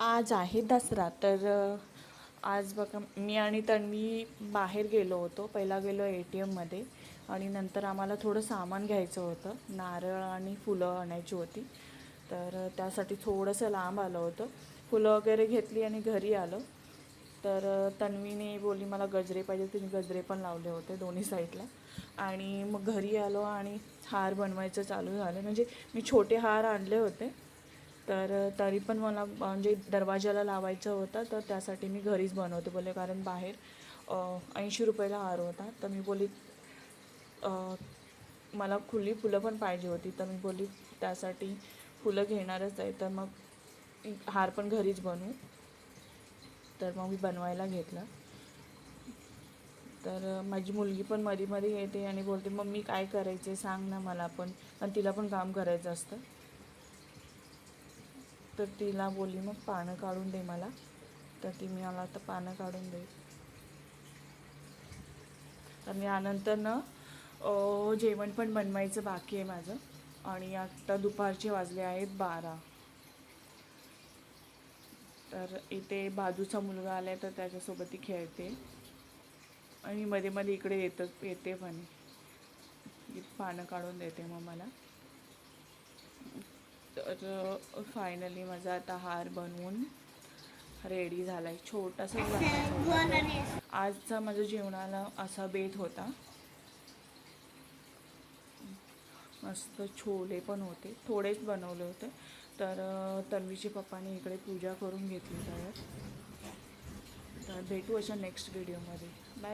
आज आहे दसरा तर आज बघा मी आणि तन्वी बाहेर गेलो होतो. पहिला गेलो ATMमध्ये आणि नंतर आम्हाला थोडं सामान घ्यायचं होतं. नारळ आणि फुलं आणायची होती. तर त्यासाठी थोडंसं लांब आलं होतं. फुलं वगैरे घेतली आणि घरी आलो. तर तन्वीने बोलली मला गजरे पाहिजे, तिने गजरे पण लावले होते दोन्ही साईडला. आणि मग घरी आलो आणि हार बनवायचं चालू झालं. म्हणजे मी छोटे हार आणले होते. तर तरी पण मला म्हणजे दरवाजाला लावायचं होतं, तर त्यासाठी मी घरीच बनवते बोलले, कारण बाहेर 80 रुपयाला हार होता. तर मी बोली मला खुली फुलं पण पाहिजे होती, तर मी बोली त्यासाठी फुलं घेणारच आहे, तर मग हार पण घरीच बनवू. तर मग मी बनवायला घेतलं. तर माझी मुलगी पण मध्ये मध्ये येते आणि बोलते मम्मी काय करायचे सांग ना मला पण, आणि तिला पण काम करायचं असतं. तर तिला बोलली मग पानं काढून दे मला. तर ती मी मला आता पानं काढून दे. तर यानंतर ना जेवण पण बनवायचं बाकी आहे माझं. आणि आत्ता दुपारचे वाजले आहेत 12. तर इथे बाजूचा मुलगा आला आहे तर त्याच्यासोबत ती खेळते. आणि मध्ये मध्ये इकडे येते पण. पानं काढून देते मग मला. तर फायनली माझा आता हार बनवून रेडी झाला आहे. छोटासा आजचा माझ्या जेवणाला असा बेत होता. मस्त छोले पण होते, थोडेच बनवले होते. तर तन्वीच्या पप्पाने इकडे पूजा करून घेतली. तर भेटू अशा नेक्स्ट व्हिडिओमध्ये. बाय.